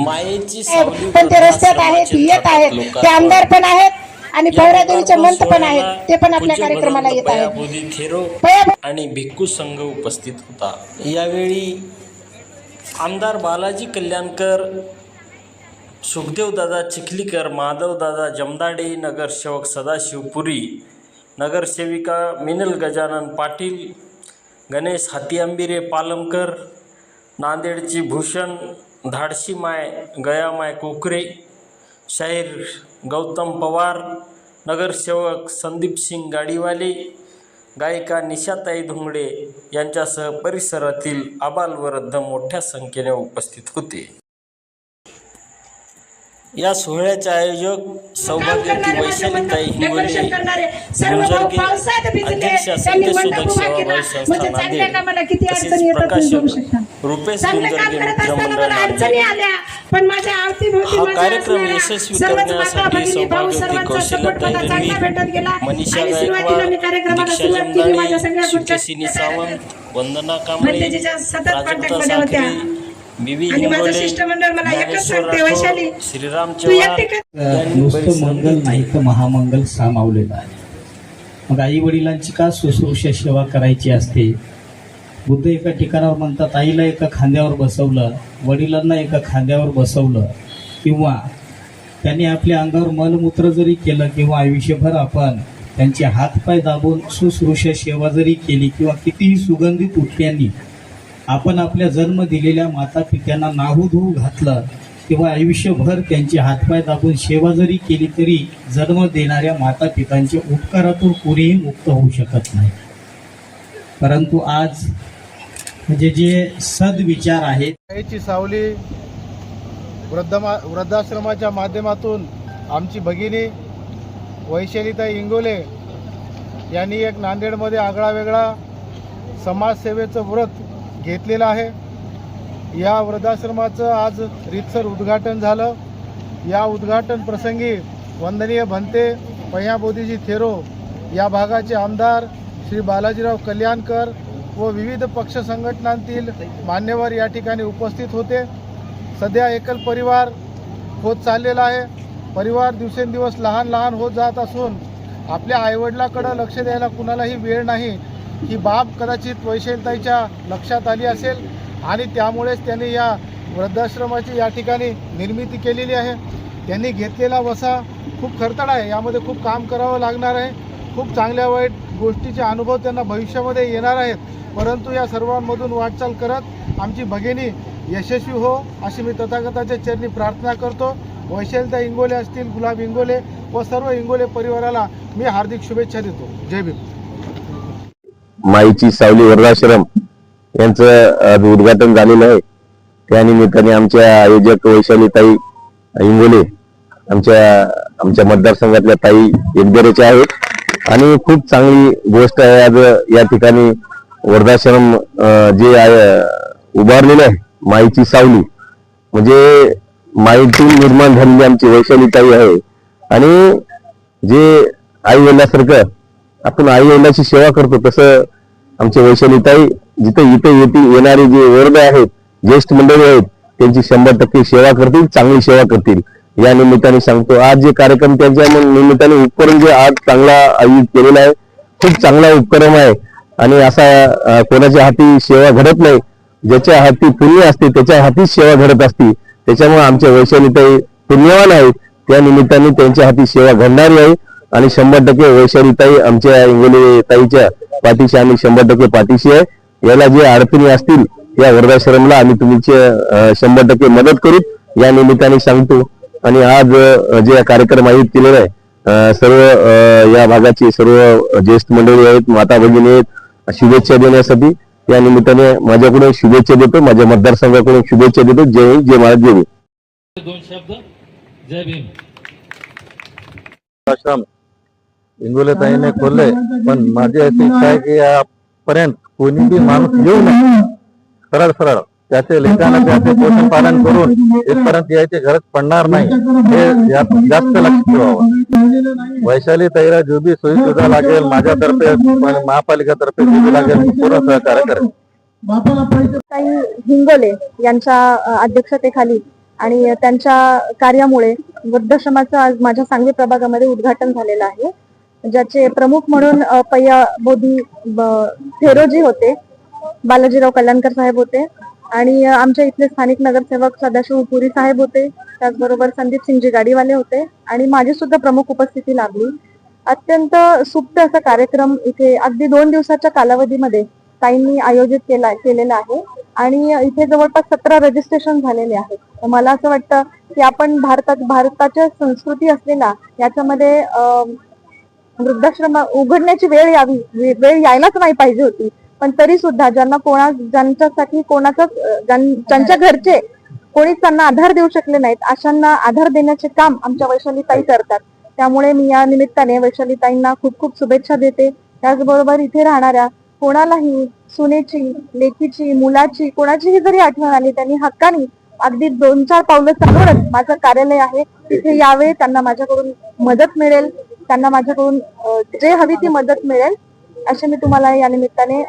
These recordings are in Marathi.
मायेची पण ते रस्त्यात आहेत, येत आहेत, ते आमदार पण आहेत आणि पौरादेवीचे मंत पण आहेत, ते पण आपल्या कार्यक्रमाला येत आहेत. आणि भिक्खू संघ उपस्थित होता। यावेळी आमदार बालाजी कल्याणकर, सुखदेवदादा चिखलीकर, माधवदादा जमदाडे, नगरसेवक सदाशिव पुरी, नगरसेविका मिनल गजानन पाटील, गणेश हातीआंबिरे पालमकर, नांदेडची भूषण धाडशी माय गयामाय कोकरे, शाहीर गौतम पवार, नगरसेवक संदीप सिंग गाडीवाले, गायिका निशाताई धुंगडे यांच्यासह परिसरातील आबालवृद्ध मोठ्या संख्येने उपस्थित होते। या सोहळ्याचे आयोजक सौभाग्यवती वैशालीताई हिंगोले, अध्यक्ष सत्यशोधक सेवाभावी संस्था नांदेड, तसेच प्रकाशक रुपेश गुंजरगे मित्रमंडळ नांदेड। हा कार्यक्रम यशस्वी करण्यासाठी सौभाग्यवती कौशल्याताई निर्मी, मनीषा गायकवाड, दीक्षा जमदाडे, सुचेसिनी सावंत, वंदना कांबळे, प्राजक्ता साखरे, बीबी हिंगोले, ज्ञानेश्वर राठोड, श्रीराम चव्हाण। नुसतं मंगल नाही तर महामंगल सामावलेलं आहे। मग आई वडिलांची का शुश्रूषा सेवा करायची असते? बुद्ध एका ठिकाणावर म्हणतात, आईला एका खांद्यावर बसवलं, वडिलांना एका खांद्यावर बसवलं, किंवा त्यांनी आपल्या अंगावर मलमूत्र जरी केलं किंवा आयुष्यभर आपण त्यांचे हातपाय दाबून शुश्रूषा सेवा जरी केली किंवा कितीही सुगंधित उठण्यानी आपण आपल्या जन्म दिलेल्या माता पित्यांना नाहू घातलं किंवा आयुष्यभर त्यांचे हातपाय दाबून सेवा जरी केली तरी जन्म देणाऱ्या माता पितांच्या उपकारातून कोणीही मुक्त होऊ शकत नाही। परंतु आज म्हणजे जे सद्विचार आहेत, मायेची सावली वृद्धाश्रमाच्या माध्यमातून आमची भगिनी वैशालीताई इंगोले यांनी एक नांदेडमध्ये आगळा वेगळा समाजसेवेचं व्रत घेतलेलं आहे। या वृद्धाश्रमाचं आज रीतसर उद्घाटन झालं। या उद्घाटन प्रसंगी वंदनीय भंते पह्याबोधीजी थेरो या भागाचे आमदार श्री बालाजीराव कल्याणकर व विविध पक्ष संघटनांतील मान्यवर या ठिकाणी उपस्थित होते। सध्या एकल परिवार होत चाललेला आहे। परिवार दिवसेंदिवस लहान लहान होत जात असून आपल्या आईवडिलाकडे लक्ष द्यायला कुणालाही वेळ नाही। ही बाब कदाचित वैशालीताईच्या लक्षात आली असेल आणि त्यामुळेच त्यांनी या वृद्धाश्रमाची या ठिकाणी निर्मिती केलेली आहे। त्यांनी घेतलेला वसा खूप खरतड आहे, यामध्ये खूप काम करावं लागणार आहे। खूप चांगल्या वाईट गोष्टीचे अनुभव त्यांना भविष्यामध्ये येणार आहेत, परंतु या सर्वांमधून वाटचाल करत आमची भगिनी यशस्वी हो अशी मी तथागताच्या चरणी प्रार्थना करतो। वैशालीताई इंगोले असतील, गुलाब इंगोले व सर्व इंगोले परिवाराला मी हार्दिक शुभेच्छा देतो। जय भीम। माईची सावली वृद्धाश्रम यांचं उद्घाटन झालेलं आहे। त्यानिमित्ताने आमच्या आयोजक वैशालीताई इंगोले आमच्या मतदारसंघातल्या ताई एकबेरेच्या आहेत आणि खूप चांगली गोष्ट आहे। आज या ठिकाणी वृद्धाश्रम जे उभारलेलं आहे, माईची सावली म्हणजे माईतून निर्माण झालेली आमची वैशालीताई आहे। आणि जे आई वडिलासारखं आपण आई वडिलाची सेवा करतो तसं आमचे वैशालीताई जिथे येणारे जे वर्ग आहेत, ज्येष्ठ मंडळी आहेत, त्यांची 100% सेवा करतील, चांगली सेवा करतील। या निमित्ताने सांगतो, आज जे कार्यक्रम त्यांच्या निमित्ताने उपक्रम जे आज चांगला आयोजित केलेला आहे, खूप चांगला उपक्रम आहे। आणि असा कोणाच्या हाती सेवा घडत नाही, ज्याच्या हाती पुण्य असते त्याच्या हातीच सेवा घडत असते। त्याच्यामुळे आमच्या वैशालीताई पुण्यवान आहेत, त्या निमित्ताने त्यांच्या हाती सेवा घडणारी आहे। आणि 100% वैशालीताई आमच्या इंगोले ताईच्या पाठीशी आम्ही 100% पाठीशी आहे। याला जे अडचणी असतील या वृद्धाश्रमला आम्ही तुमची 100% मदत करू या निमित्ताने सांगतो। आणि आज जे कार्यक्रम आयोजित केलेला आहे, सर्व या भागाची सर्व ज्येष्ठ मंडळी आहेत, माता भगिनी आहेत, शुभेच्छा देण्यासाठी या निमित्ताने माझ्याकडून शुभेच्छा देतो, माझ्या मतदारसंघाकडून शुभेच्छा देतो। जय हिंद, जय महाराज, जय भीम। दोन शब्द जय भीम। आश्रम इंगोलेताईने खोलले, पण माझी अशी इच्छा आहे की यापर्यंत कोणी बी माणूस येऊ नये, सरळ सरळ त्याचे लेखाने त्याचे पोषण पालन करून इथपर्यंत यायची गरज पडणार नाही, हे यात जास्त लक्ष ठेवावं। वैशालीताईला जो बी सोयी सुविधा लागेल माझ्यातर्फे महापालिकेतर्फे जो बी लागेल पूर्ण सहकार्य करेल। ताई हिंगोले यांच्या अध्यक्षतेखाली आणि त्यांच्या कार्यामुळे वृद्धाश्रमाचं आज माझ्या सांगली प्रभागामध्ये उद्घाटन झालेलं आहे, ज्याचे प्रमुख म्हणून पय्याबोधी थेरोजी होते, बालाजीराव कल्याणकर साहेब होते आणि आमच्या इथले स्थानिक नगरसेवक सदाशिव पुरी साहेब होते, त्याचबरोबर संदीप सिंगजी गाडीवाले होते आणि माझी सुद्धा प्रमुख उपस्थिती लाभली. अत्यंत सुप्त असा कार्यक्रम इथे अगदी 2 दिवसाच्या कालावधीमध्ये ताईंनी आयोजित केलेला आहे आणि इथे जवळपास 17 रजिस्ट्रेशन झालेले आहेत. मला असं वाटतं की आपण भारताच्या संस्कृती असलेला याच्यामध्ये वृद्धाश्रम उघडण्याची वेळ यायलाच नाही पाहिजे होती, पण तरी सुद्धा ज्यांच्यासाठी ज्यांच्या घरचे कोणीच त्यांना आधार देऊ शकले नाहीत, अशांना आधार देण्याचे काम आमच्या वैशाली ताई करतात. त्यामुळे मी या निमित्ताने वैशाली ताईंना खूप खूप शुभेच्छा देते. त्याचबरोबर इथे राहणाऱ्या कोणालाही सुनेची, लेकीची, मुलाची कोणाचीही जरी आठवण आली, त्यांनी हक्कानी अगदी 2-4 पावलं चालवत माझं कार्यालय आहे तिथे यावे, त्यांना माझ्याकडून मदत मिळेल, त्यांना माझ्याकडून जे हवी ती मदत मिळेल असे मी तुम्हाला या निमित्ताने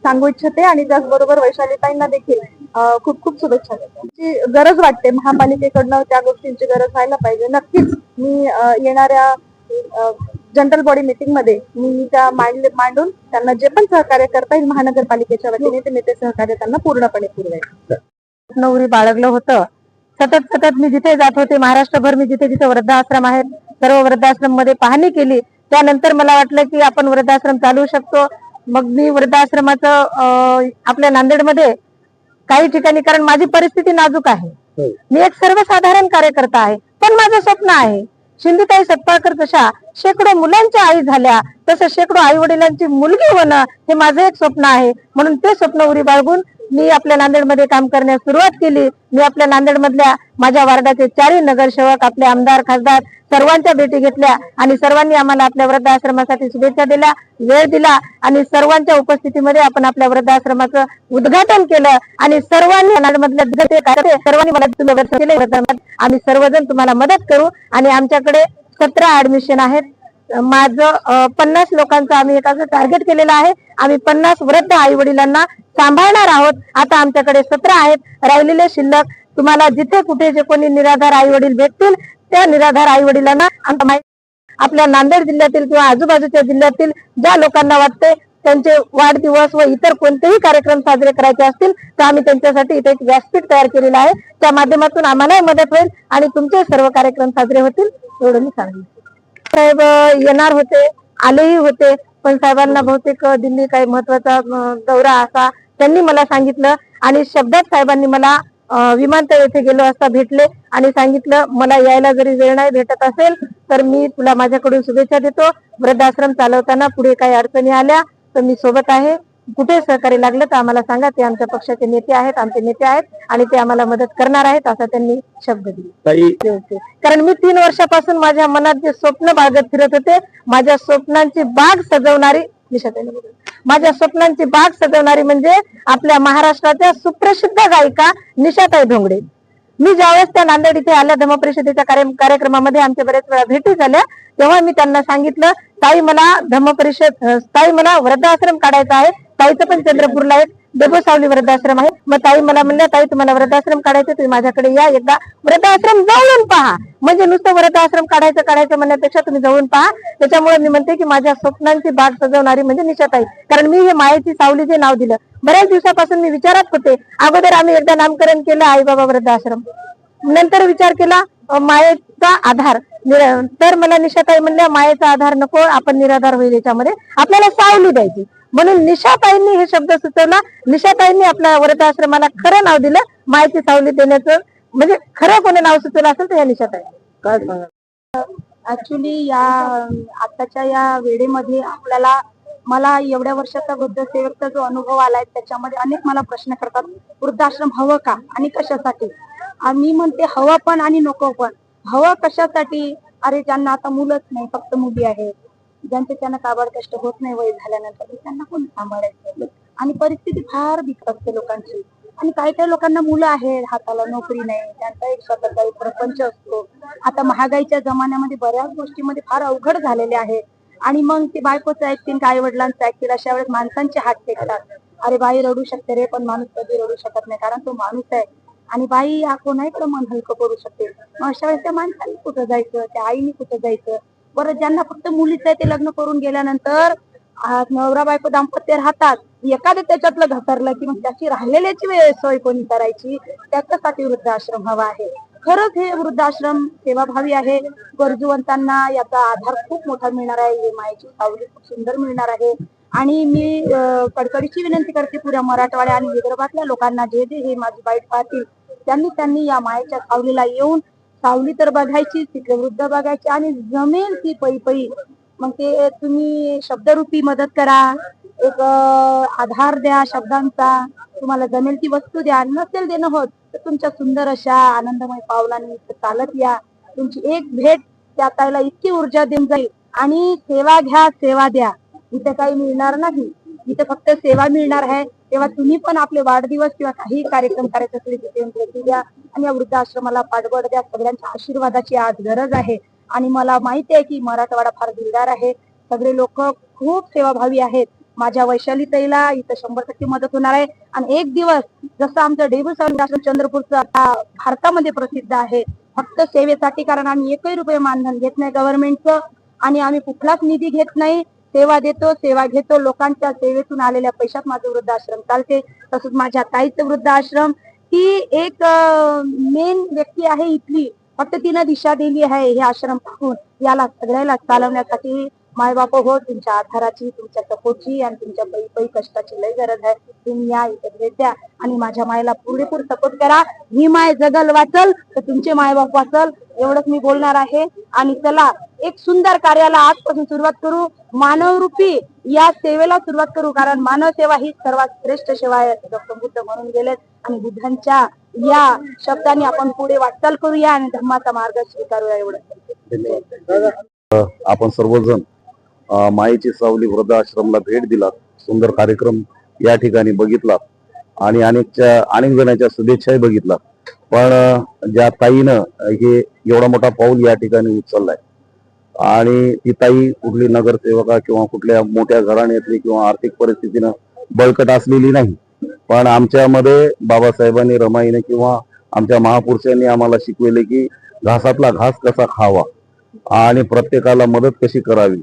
सांगू इच्छिते आणि त्याचबरोबर वैशालीताईंना देखील खूप खूप शुभेच्छा देते. गरज वाटते महापालिकेकडनं त्या गोष्टींची गरज व्हायला पाहिजे. नक्कीच मी येणाऱ्या जनरल बॉडी मीटिंग मध्ये मी त्या मांडून त्यांना जे पण सहकार्य करता येईल महानगरपालिकेच्या वतीने ते सहकार्य त्यांना पूर्णपणे पुरवेल. नवरी बाळगलं होतं. सतत मी जिथे जात होते महाराष्ट्रभर, मी जिथे जिथे वृद्धाश्रम आहेत सर्व वृद्धाश्रम मध्ये पाहणी केली. त्यानंतर मला वाटलं की आपण वृद्धाश्रम चालवू शकतो. मग मी वृद्धाश्रमाचं आपल्या नांदेडमध्ये काही ठिकाणी, कारण माझी परिस्थिती नाजूक आहे, मी एक सर्वसाधारण कार्यकर्ता आहे, पण माझं स्वप्न आहे शिंदेताई सत्पाळकर जशा शेकडो मुलांच्या आई झाल्या तसं शेकडो आई वडिलांची मुलगी होणं हे माझं एक स्वप्न आहे. म्हणून ते स्वप्न उरी बाळगून मी आपल्या नांदेडमध्ये काम करण्यास सुरुवात केली. मी आपल्या नांदेडमधल्या माझ्या वार्डाचे 4 नगरसेवक, आपले आमदार, खासदार सर्वांच्या भेटी घेतल्या आणि सर्वांनी आम्हाला आपल्या वृद्धाश्रमासाठी शुभेच्छा दिल्या, वेळ दिला आणि सर्वांच्या उपस्थितीमध्ये आपण आपल्या वृद्धाश्रमाचं उद्घाटन केलं आणि सर्वांनी सर्वांनी मदत केली. आम्ही सर्वजण तुम्हाला मदत करू आणि आमच्याकडे 17 ऍडमिशन आहेत. माझं 50 लोकांचं आम्ही एक असं टार्गेट केलेलं आहे. आम्ही 50 वृद्ध आई वडिलांना सांभाळणार आहोत. आता आमच्याकडे 17 आहेत. राहिलेले शिल्लक तुम्हाला जिथे कुठे जे कोणी निराधार आई वडील भेटतील त्या निराधार आई वडिलांना आपल्या नांदेड जिल्ह्यातील किंवा आजूबाजूच्या जिल्ह्यातील ज्या लोकांना वाटते त्यांचे वाढदिवस व इतर कोणतेही कार्यक्रम साजरे करायचे असतील तर आम्ही त्यांच्यासाठी इथे एक व्यासपीठ तयार केलेलं आहे. त्या माध्यमातून आम्हालाही मदत होईल आणि तुमचे सर्व कार्यक्रम साजरे होतील एवढं मी सांगेन. साहेब येणार होते, आलेही होते, पण साहेबांना बहुतेक दिल्ली काही महत्वाचा दौरा असा त्यांनी मला सांगितलं आणि शब्दात साहेबांनी मला विमानतळ येथे गेलो असता भेटले आणि सांगितलं मला यायला जरी वेळ नाही भेटत असेल तर मी तुला माझ्याकडून शुभेच्छा देतो. वृद्धाश्रम चालवताना पुढे काही अडचणी आल्या तर मी सोबत आहे, कुठे सहकार्य लागलं तर आम्हाला सांगा. ते आमच्या पक्षाचे नेते आहेत, आमचे नेते आहेत आणि ते आम्हाला मदत करणार आहेत असा त्यांनी शब्द दिला. कारण मी 3 वर्षापासून माझ्या मनात जे स्वप्न बाळगत फिरत होते, माझ्या स्वप्नांची बाग सजवणारी माझ्या स्वप्नांची बाग सजवणारी म्हणजे आपल्या महाराष्ट्राच्या सुप्रसिद्ध गायिका निशाताई धोंगडे. मी ज्यावेळेस त्या नांदेड इथे आल्या धम्मपरिषदेच्या कार्यक्रमामध्ये आमच्या बऱ्याच वेळा भेटी झाल्या, तेव्हा मी त्यांना सांगितलं ताई मला वृद्धाश्रम काढायचा आहे. ताईचं पण चंद्रपूरला एक देबोसावली वृद्धाश्रम आहे. मग ताई मला म्हणल्या ताई तुम्हाला वृद्धाश्रम काढायचं, तुम्ही माझ्याकडे या, एकदा वृद्धाश्रम जाऊन पहा. म्हणजे नुसतं वृद्धाश्रम काढायचं म्हणण्यापेक्षा तुम्ही जाऊन पहा. त्याच्यामुळे मी म्हणते की माझ्या स्वप्नांची बाग सजवणारी म्हणजे निशाताई. कारण मी हे मायेची सावली जे नाव दिलं बऱ्याच दिवसापासून मी विचारात होते. अगोदर आम्ही एकदा नामकरण केलं आई बाबा वृद्धाश्रम, नंतर विचार केला मायेचा आधार, तर मला निशाताई म्हणल्या मायेचा आधार नको, आपण निराधार होईल, याच्यामध्ये आपल्याला सावली द्यायची. म्हणून निशाताईंनी हे शब्द सुचवला. निशाताईंनी आपल्या वृद्धाश्रमाला खरं नाव दिलं, मायेची सावली देण्याचं. म्हणजे खरं कोणी नाव सुचवलं असेल तर या निशाताई. काय सांगा ऍक्च्युली या आताच्या या वेळेमध्ये मला एवढ्या वर्षाचा वृद्धसेवकचा जो अनुभव आलाय त्याच्यामध्ये अनेक मला प्रश्न करतात, वृद्धाश्रम हवं का आणि कशासाठी. मी म्हणते हवं पण आणि नको पण. हवं कशासाठी, अरे ज्यांना आता मुलंच नाही, फक्त मुली आहेत, त्यांना काबाड कष्ट होत नाही वय झाल्यानंतर, त्यांना कोण सांभाळायचं आणि परिस्थिती फार बिकट असते लोकांची. आणि काही लोकांना मुलं आहेत, हाताला नोकरी नाही, त्यांचा एक स्वतःचा एक प्रपंच असतो. आता महागाईच्या जमान्यामध्ये बऱ्याच गोष्टीमध्ये फार अवघड झालेले आहे आणि मग ते बायकोचं ऐकतील का आई वडिलांचं ऐकतील, अशा वेळेस माणसांचे हात टेकतात. अरे बाई रडू शकते रे, पण माणूस कधी रडू शकत नाही, कारण तो माणूस आहे. आणि बाई या कोणाकडे मन हलकं करू शकते. मग अशा वेळेस त्या माणसाने कुठं जायचं, त्या आईने कुठं जायचं. बरं, ज्यांना फक्त मुलीच आहे ते लग्न करून गेल्यानंतर नवरा बायको दाम्पत्य राहतात, एखादं त्याच्यातलं घसरलं की मग त्याची राहिलेल्याची सोय कोणी करायची, त्याच्यासाठी वृद्धाश्रम हवा आहे. खरंच हे वृद्धाश्रम सेवाभावी आहे. गरजूवंतांना याचा आधार खूप मोठा मिळणार आहे, मायेची सावली खूप सुंदर मिळणार आहे. आणि मी कडकडीची विनंती करते पुऱ्या मराठवाड्या आणि विदर्भातल्या लोकांना, जे जे हे माझी बाईट पाहतील त्यांनी या मायेच्या सावलीला येऊन सावली तर बघायची, तिथे वृद्ध बघायचे आणि जमेल ती पै पै मग ते तुम्ही शब्दरूपी मदत करा, एक आधार द्या शब्दांचा, तुम्हाला जमेल ती वस्तू द्या, नसेल देणं होत तर तुमच्या सुंदर अशा आनंदमय पावलांनी चालत या. तुमची एक भेट त्या ताईला इतकी ऊर्जा देऊन जाईल. आणि सेवा घ्या, सेवा द्या. इथे काही मिळणार नाही, इथे फक्त सेवा मिळणार आहे. तेव्हा तुम्ही पण आपले वाढदिवस किंवा काही कार्यक्रम करायचे असेल तिथे येऊन भेटी द्या आणि या वृद्धाश्रमाला पाठबळ द्या. सगळ्यांच्या आशीर्वादाची आज गरज आहे आणि मला माहिती आहे की मराठवाडा फार दिलदार आहे. सगळे लोक खूप सेवाभावी आहेत. माझ्या वैशाली ताईला इथं 100% मदत होणार आहे. आणि एक दिवस जसं आमचं डेबू वृद्धाश्रम चंद्रपूरचं भारतामध्ये प्रसिद्ध आहे फक्त सेवेसाठी, कारण आम्ही एकही रुपये मानधन घेत नाही गव्हर्नमेंटचं आणि आम्ही कुठलाच निधी घेत नाही. सेवा देतो, सेवा घेतो. लोकांच्या सेवेतून आलेल्या पैशात माझं वृद्धाश्रम चालते. तसंच माझ्या ताईचं वृद्धाश्रम ती एक मेन व्यक्ती आहे इथली, फक्त तिनं दिशा दिली आहे हे आश्रम टाकून. याला सगळ्याला चालवण्यासाठी मायबाप हो, तुमच्या आधाराची, तुमच्या सपोर्टची आणि तुमच्या पै कष्टाची लय गरज आहे. तुम्ही या इथे भेट द्या आणि माझ्या मायला पुरेपूर सपोर्ट करा. ही माय जगल वाचल तर तुमचे मायबाप वाचल, एवढंच मी बोलणार आहे. आणि चला एक सुंदर कार्याला आजपासून सुरुवात करू, मानवरूपी या सेवेला सुरुवात करू, कारण मानव सेवा ही सर्वात श्रेष्ठ सेवा आहे डॉक्टर बुद्ध म्हणून गेलेत. आणि बुद्धांच्या या शब्दाने आपण पुढे वाटचाल करूया आणि धम्माचा मार्ग स्वीकारूया. एवढं आपण सर्वजण मायेची सावली वृद्धाश्रमला भेट दिला, सुंदर कार्यक्रम या ठिकाणी बघितला आणि अनेक जणांच्या शुभेच्छाही बघितला. पण ज्या ताईनं हे एवढा मोठा पाऊल या ठिकाणी उचललाय आणि ती ताई कुठली नगरसेवका किंवा कुठल्या मोठ्या घराण्यातली किंवा आर्थिक परिस्थितीनं बळकट असलेली नाही, पण आमच्यामध्ये बाबासाहेबांनी, रमाईने किंवा आमच्या महापुरुषांनी आम्हाला शिकवले की घासातला घास कसा खावा आणि प्रत्येकाला मदत कशी करावी,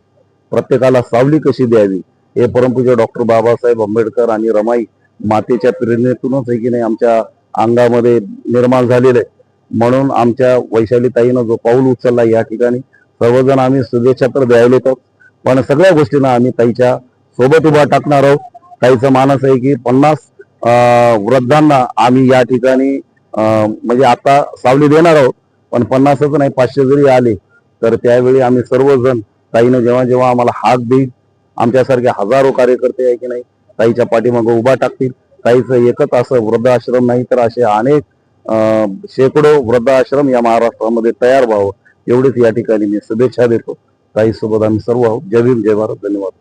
प्रत्येकाला सावली कशी द्यावी, हे परमपूज्य डॉक्टर बाबासाहेब आंबेडकर आणि रमाई मातेच्या प्रेरणेतूनच आहे की नाही आमच्या अंगामध्ये निर्माण झालेलं आहे. म्हणून आमच्या वैशाली ताईनं जो पाऊल उचलला या ठिकाणी सर्वजण आम्ही शुभेच्छा तर द्यायला येतो, पण सगळ्या गोष्टींना आम्ही ताईच्या सोबत उभा टाकणार आहोत. ताईचं मानस आहे की 50 वृद्धांना आम्ही या ठिकाणी म्हणजे आता सावली देणार आहोत, पण 50च नाही 500 जरी आले तर त्यावेळी आम्ही सर्वजण ताईनं जेव्हा जेव्हा आम्हाला हाक देईल, आमच्यासारखे हजारो कार्यकर्ते आहे की नाही ताईच्या पाठीमागं उभा टाकतील. ताईचं एकच असं वृद्धाश्रम नाही तर असे अनेक शेकडो वृद्धाश्रम या महाराष्ट्रामध्ये तयार व्हावं एवढेच या ठिकाणी मी शुभेच्छा देतो. ताईसोबत आम्ही सर्व आहोत. जय भीम, जय भारत, धन्यवाद.